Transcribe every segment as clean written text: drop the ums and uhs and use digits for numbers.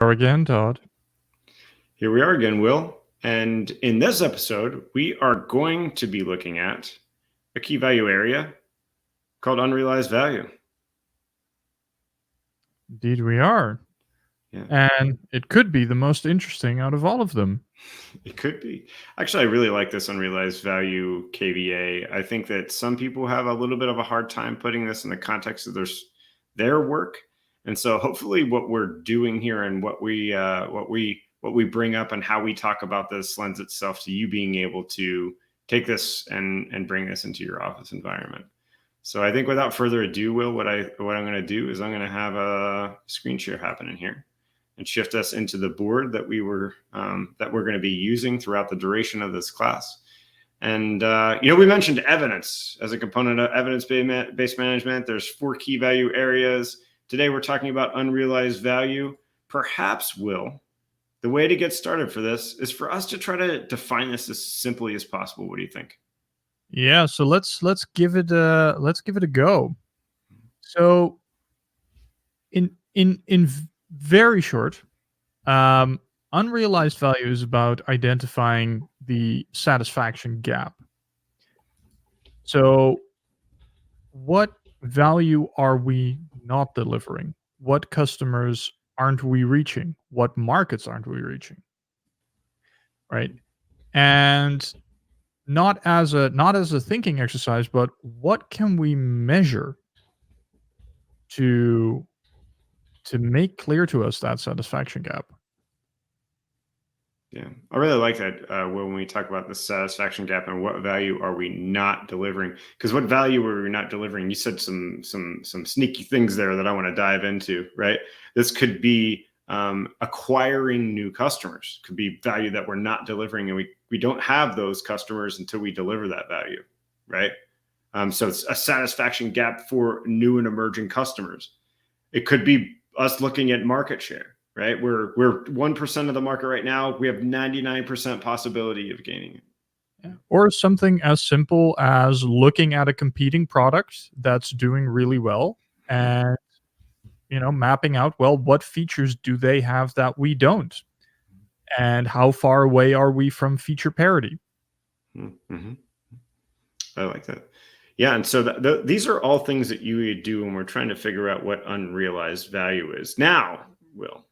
Again, Todd. Here we are again, Will. And in this episode, we are going to be looking at a key value area called unrealized value. Indeed, we are. Yeah. And it could be the most interesting out of all of them. It could be. Actually, I really like this unrealized value KVA. I think that some people have a little bit of a hard time putting this in the context of their work. And so hopefully what we're doing here and what we bring up and how we talk about this lends itself to you being able to take this and bring this into your office environment. So I think without further ado, Will, what I'm going to do is I'm going to have a screen share happening here and shift us into the board that we're going to be using throughout the duration of this class. And we mentioned evidence as a component of evidence-based management. There's 4 key value areas. Today we're talking about unrealized value. Perhaps, Will, the way to get started for this is for us to try to define this as simply as possible. What do you think? Yeah, so let's give it a go. So in very short, unrealized value is about identifying the satisfaction gap. So what value are we not delivering? What customers aren't we reaching? What markets aren't we reaching? Right? And not as a thinking exercise, but what can we measure to make clear to us that satisfaction gap? Yeah, I really like that when we talk about the satisfaction gap and what value are we not delivering. Because what value are we not delivering? You said some sneaky things there that I want to dive into. Right, this could be acquiring new customers. Could be value that we're not delivering, and we don't have those customers until we deliver that value. Right, so it's a satisfaction gap for new and emerging customers. It could be us looking at market share. Right, we're 1% of the market right now. We have 99% possibility of gaining it. Yeah. Or something as simple as looking at a competing product that's doing really well and mapping out, well, what features do they have that we don't, and how far away are we from feature parity? Mm-hmm. I like that. Yeah, and so these are all things that you would do when we're trying to figure out what unrealized value is. Now, Will,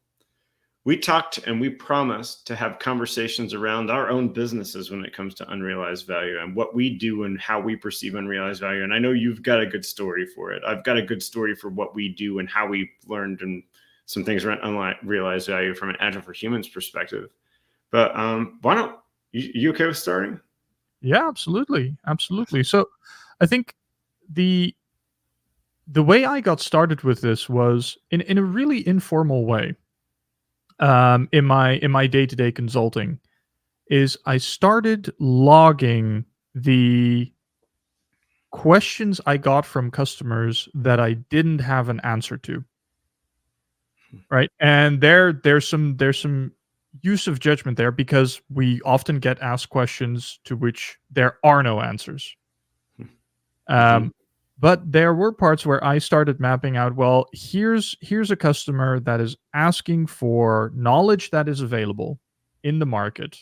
we talked and we promised to have conversations around our own businesses when it comes to unrealized value and what we do and how we perceive unrealized value. And I know you've got a good story for it. I've got a good story for what we do and how we learned and some things around unrealized value from an Agile for Humans perspective. But why don't you okay with starting? Yeah, absolutely. So I think the way I got started with this was in a really informal way. In my day-to-day consulting, is I started logging the questions I got from customers that I didn't have an answer to. Right? And there's some use of judgment there, because we often get asked questions to which there are no answers. But there were parts where I started mapping out, well, here's a customer that is asking for knowledge that is available in the market,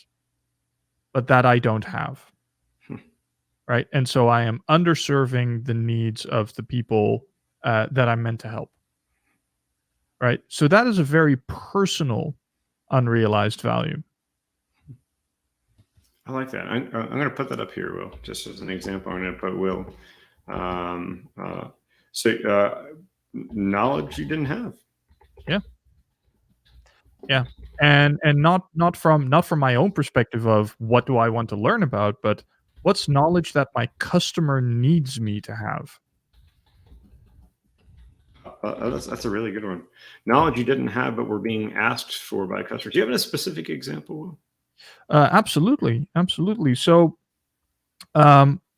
but that I don't have. Right? And so I am underserving the needs of the people that I'm meant to help. Right? So that is a very personal unrealized value. I like that. I'm going to put that up here, Will, just as an example. I'm going to put Will. Knowledge you didn't have. Yeah. And not from my own perspective of what do I want to learn about, but what's knowledge that my customer needs me to have. That's a really good one. Knowledge you didn't have, but were being asked for by customers. Do you have a specific example, Will? Absolutely. So,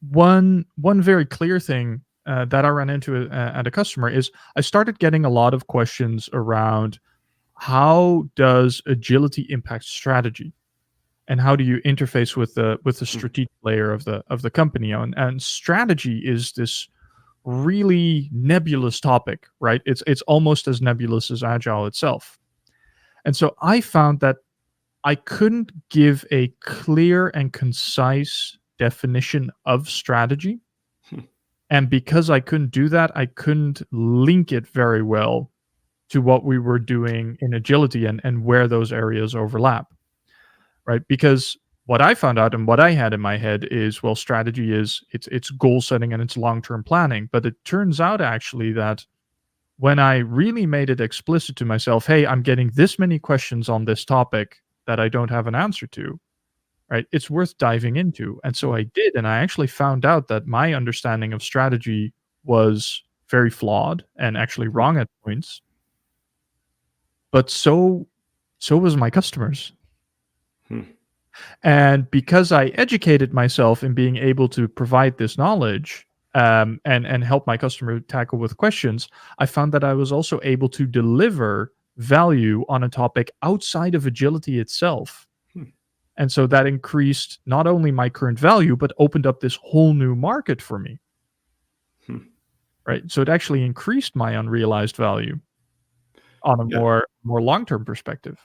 one very clear thing that I ran into at a customer is I started getting a lot of questions around, how does agility impact strategy, and how do you interface with the strategic layer of the company? And strategy is this really nebulous topic, right? It's almost as nebulous as Agile itself. And so I found that I couldn't give a clear and concise definition of strategy. Hmm. And because I couldn't do that, I couldn't link it very well to what we were doing in agility and where those areas overlap, right? Because what I found out and what I had in my head is, well, strategy is it's goal setting and it's long-term planning. But it turns out actually that when I really made it explicit to myself, hey, I'm getting this many questions on this topic that I don't have an answer to, right? It's worth diving into. And so I did, and I actually found out that my understanding of strategy was very flawed and actually wrong at points, but so was my customers. Hmm. And because I educated myself in being able to provide this knowledge, and help my customer tackle with questions, I found that I was also able to deliver value on a topic outside of agility itself. Hmm. And so that increased not only my current value, but opened up this whole new market for me, Hmm. right? So it actually increased my unrealized value on a Yeah. more long-term perspective.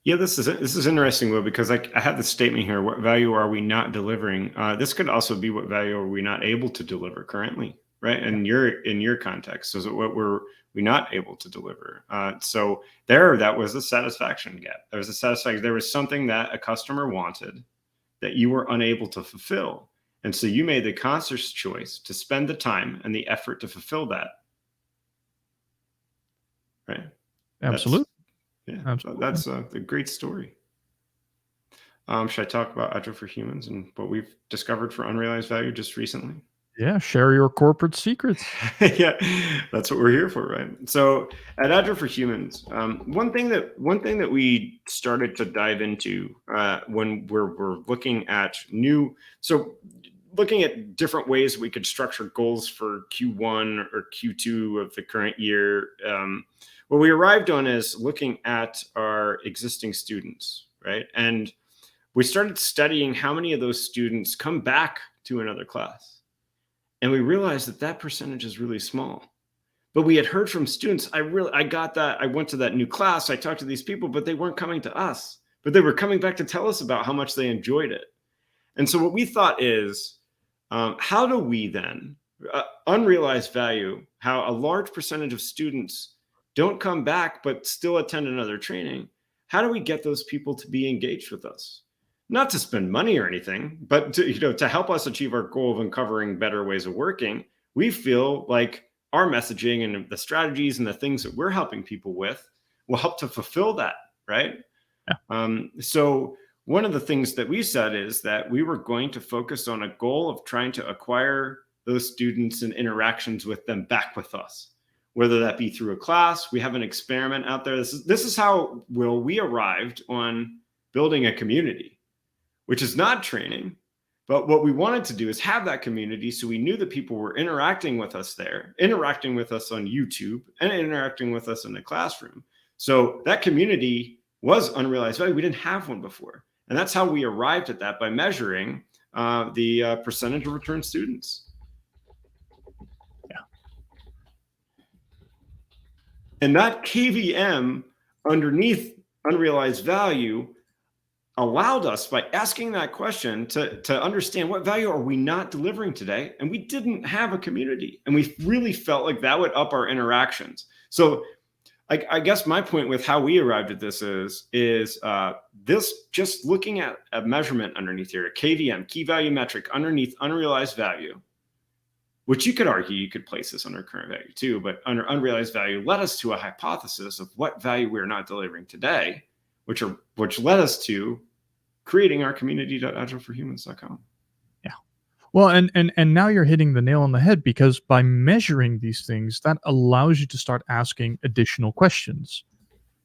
Yeah, this is interesting, Will, because I have this statement here. What value are we not delivering? This could also be what value are we not able to deliver currently, right? Yeah, And in your context, so is it what were we not able to deliver? So there, that was a satisfaction gap. There was a satisfaction. There was something that a customer wanted that you were unable to fulfill, and so you made the conscious choice to spend the time and the effort to fulfill that. Right? That's absolutely, yeah. absolutely. That's a great story. Should I talk about Agile for Humans and what we've discovered for unrealized value just recently? Yeah, share your corporate secrets. Yeah, that's what we're here for, right? So at Agile for Humans, one thing that we started to dive into when we're looking at looking at different ways we could structure goals for Q1 or Q2 of the current year. What we arrived on is looking at our existing students, right? And we started studying how many of those students come back to another class. And we realized that that percentage is really small. But we had heard from students, I got that. I went to that new class. I talked to these people, but they weren't coming to us. But they were coming back to tell us about how much they enjoyed it. And so what we thought is, how do we then, unrealized value, how a large percentage of students don't come back but still attend another training, how do we get those people to be engaged with us? Not to spend money or anything, but to help us achieve our goal of uncovering better ways of working. We feel like our messaging and the strategies and the things that we're helping people with will help to fulfill that, right? Yeah, So one of the things that we said is that we were going to focus on a goal of trying to acquire those students and interactions with them back with us, whether that be through a class. We have an experiment out there. This is how we arrived on building a community, which is not training. But what we wanted to do is have that community, so we knew that people were interacting with us there, interacting with us on YouTube, and interacting with us in the classroom. So that community was unrealized value. We didn't have one before. And that's how we arrived at that, by measuring the percentage of return students. yeah, And that KVM underneath unrealized value allowed us, by asking that question, to understand what value are we not delivering today. And we didn't have a community. And we really felt like that would up our interactions. So I guess my point with how we arrived at this is this, just looking at a measurement underneath here, a KVM, key value metric, underneath unrealized value, which you could argue you could place this under current value too, but under unrealized value led us to a hypothesis of what value we're not delivering today, which led us to creating our community.agileforhumans.com. yeah. Well, and now you're hitting the nail on the head, because by measuring these things, that allows you to start asking additional questions,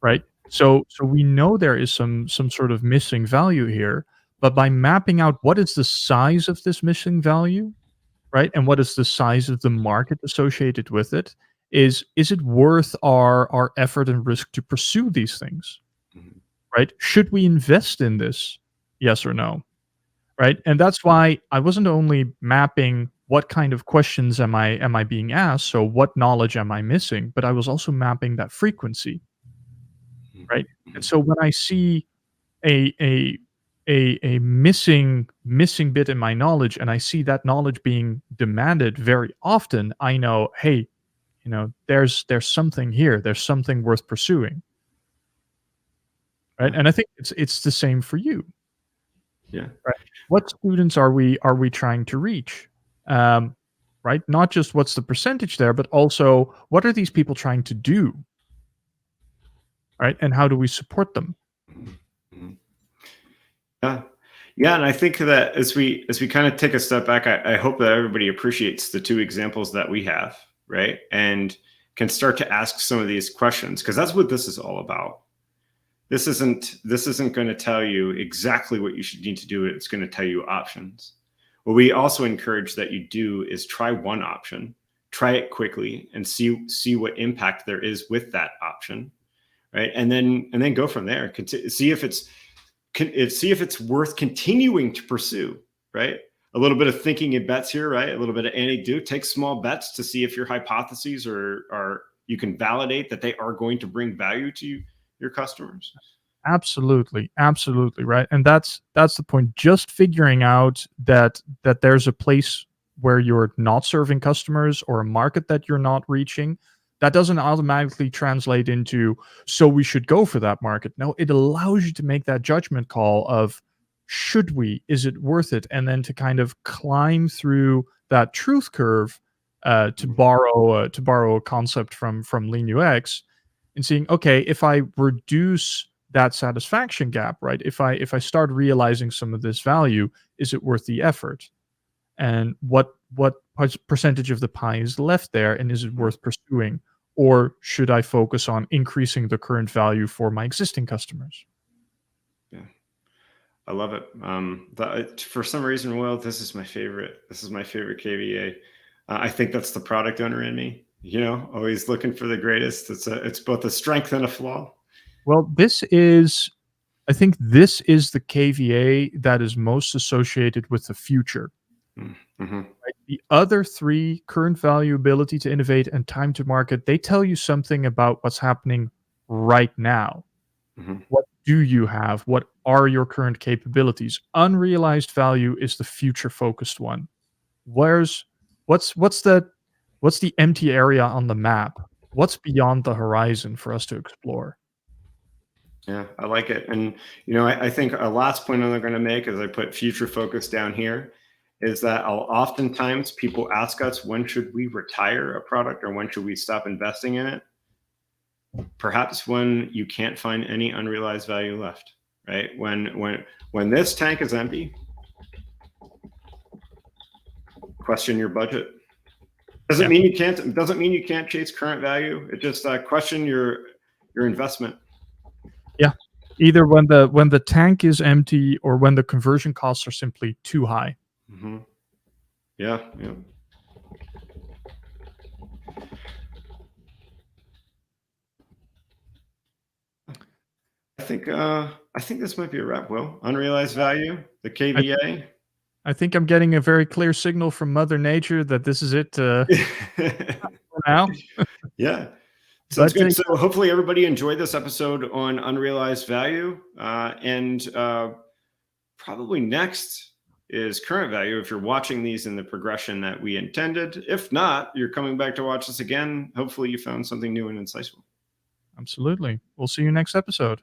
right? So we know there is some sort of missing value here, but by mapping out what is the size of this missing value, right? And what is the size of the market associated with it? Is it worth our effort and risk to pursue these things, Mhm. right? Should we invest in this? Yes or no? Right? And that's why I wasn't only mapping what kind of questions am I being asked, so what knowledge am I missing, but I was also mapping that frequency. right? And so when I see a a a missing bit in my knowledge, and I see that knowledge being demanded very often, I know, hey, there's something here. There's something worth pursuing, right? Yeah. And I think it's the same for you, Yeah. right? What students are we trying to reach? Um, right? Not just what's the percentage there, but also what are these people trying to do, right? And how do we support them? Mhm. Yeah. Yeah. And I think that as we kind of take a step back, I hope that everybody appreciates the two examples that we have, right? And can start to ask some of these questions, because that's what this is all about. This isn't going to tell you exactly what you should need to do. It's going to tell you options. What we also encourage that you do is try one option, try it quickly, and see what impact there is with that option, right? And then go from there. See if it's worth continuing to pursue, right? A little bit of thinking in bets here, right? A little bit of anecdote. Take small bets to see if your hypotheses are you can validate that they are going to bring value to your customers. Absolutely, absolutely, right, and that's the point. Just figuring out that there's a place where you're not serving customers or a market that you're not reaching, that doesn't automatically translate into, "So we should go for that market." No, it allows you to make that judgment call of, "Should we? Is it worth it?" And then to kind of climb through that truth curve, to borrow a concept from Lean UX, and seeing, okay, if I reduce that satisfaction gap, right? If I start realizing some of this value, is it worth the effort? And what percentage of the pie is left there, and is it worth pursuing? Or should I focus on increasing the current value for my existing customers? Yeah. I love it. For some reason, Will, this is my favorite. This is my favorite KVA. I think that's the product owner in me. Always looking for the greatest. It's both a strength and a flaw. Well, I think this is the KVA that is most associated with the future. Mm-hmm. Right? The other three, current value, ability to innovate, and time to market, they tell you something about what's happening right now. Mm-hmm. What do you have? What are your current capabilities? Unrealized value is the future focused one. Where's what's the empty area on the map? What's beyond the horizon for us to explore? Yeah, I like it. And I think a last point I'm going to make, as I put future focus down here, is that oftentimes people ask us, when should we retire a product, or when should we stop investing in it? Perhaps when you can't find any unrealized value left, right? When this tank is empty, question your budget. Doesn't Yeah. mean you can't chase current value. It just question your investment. Yeah. Either when the tank is empty or when the conversion costs are simply too high. Mm-hmm. Yeah, yeah. I think this might be a wrap, Will. Unrealized value, the I KVA. I think I'm getting a very clear signal from Mother Nature that this is it, for now. Yeah. Sounds But, good. So hopefully everybody enjoyed this episode on unrealized value. And probably next is current value, if you're watching these in the progression that we intended. If not, you're coming back to watch this again. Hopefully you found something new and insightful. absolutely. We'll see you next episode.